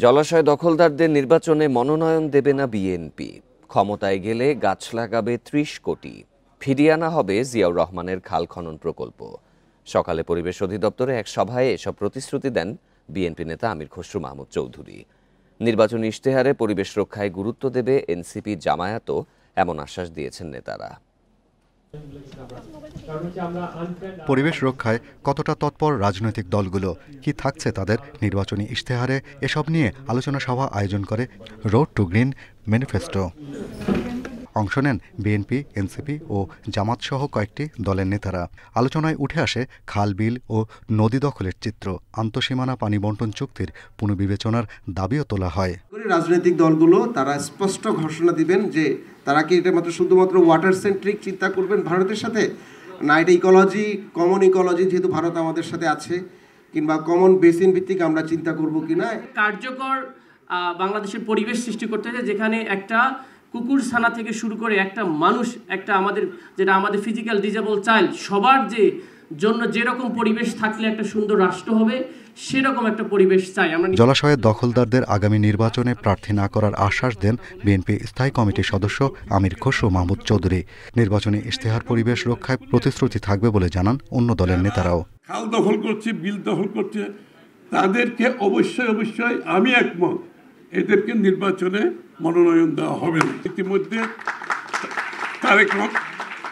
জলাশয় দখলদারদের নির্বাচনে মনোনয়ন দেবে না বিএনপি। ক্ষমতায় গেলে গাছ লাগাবে ৩০ কোটি। ফিরিয়ে আনা হবে জিয়াউর রহমানের খাল খনন প্রকল্প। সকালে পরিবেশ অধিদপ্তরে এক সভায় এসব প্রতিশ্রুতি দেন বিএনপি নেতা আমির খসরু মাহমুদ চৌধুরী। নির্বাচনী ইশতেহারে পরিবেশ রক্ষায় গুরুত্ব দেবে এনসিপি, জামায়াতও এমন আশ্বাস দিয়েছেন নেতারা। পরিবেশ রক্ষায় কতটা তৎপর রাজনৈতিক দলগুলো, কি থাকছে তাদের নির্বাচনী ইশতেহারে, এসব নিয়ে আলোচনা সভা আয়োজন করে রোড টু গ্রিন ম্যানিফেস্টো। অংশ নেন বিএনপি, এনসিপি ও জামাত সহ কয়েকটি দলের নেতারা। আলোচনায় উঠে আসে খাল, বিল ও নদী দখলের চিত্র। আন্তঃসীমানা পানি বন্টন চুক্তির পুনর্বিবেচনার দাবিও তোলা হয়। রাজনৈতিক দলগুলো তারা স্পষ্ট ঘোষণা দিবেন যে তারা কি এটা মাত্র শুধুমাত্র ওয়াটার সেন্ট্রিক চিন্তা করবেন ভারতের সাথে, না এটা ইকোলজি, কমন ইকোলজি যেহেতু ভারত আমাদের সাথে আছে, কিংবা কমন বেসিন ভিত্তিক আমরা চিন্তা করব কিনা। কার্যকর বাংলাদেশের পরিবেশ সৃষ্টি করতে হবে, যেখানে একটা কুকুর ছানা থেকে শুরু করে একটা মানুষ, একটা আমাদের ফিজিক্যাল ডিজেবল চাইল্ড, সবার জন্য যেরকম পরিবেশ থাকলে একটা সুন্দর রাষ্ট্র হবে, সেরকম একটা পরিবেশ চাই আমরা। জলাশয়ের দখলদারদের আগামী নির্বাচনে প্রার্থী না করার আশ্বাস দেন বিএনপি স্থায়ী কমিটির সদস্য আমির খসরু মাহমুদ চৌধুরী। নির্বাচনী ইশতেহার পরিবেশ রক্ষায় প্রতিশ্রুতি থাকবে বলে জানান অন্য দলের নেতারাও। খাল দখল করছে, বিল দখল করছে, তাদেরকে অবশ্যই আমি একমত, এদেরকে নির্বাচনে মনোনয়ন দেওয়া হবে না। ইতিমধ্যে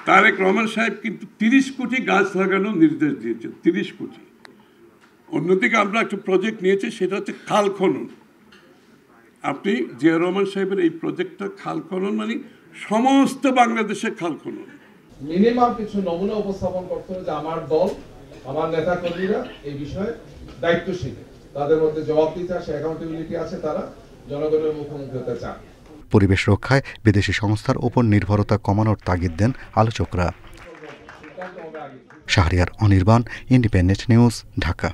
তারেক রহমান সাহেব কিন্তু 30 কোটি গাছ লাগানোর নির্দেশ দিয়েছেন, 30 কোটি। অন্যদিকে আমরা একটা প্রজেক্ট নিয়েছি, সেটা হচ্ছে খাল খনন। আপনি জিয়া রহমান সাহেবের এই প্রজেক্টটা খাল খনন মানে সমস্ত বাংলাদেশে খাল খনন। মিনিমাম কিছু নমুনা উপস্থাপন করতে হবে যে আমার দল, আমার নেতা কর্মীরা এই বিষয়ে দায়িত্বশীল, তাদের মধ্যে জবাবদিহিতা আছে, অ্যাকাউন্টেবিলিটি আছে, তারা জনগণের মুখোমুখি হতে চান। পরিবেশ রক্ষায় বিদেশি সংস্থার ওপর নির্ভরতা কমানোর তাগিদ দেন আলোচকরা। Shahriar Anirban, Independent News, Dhaka.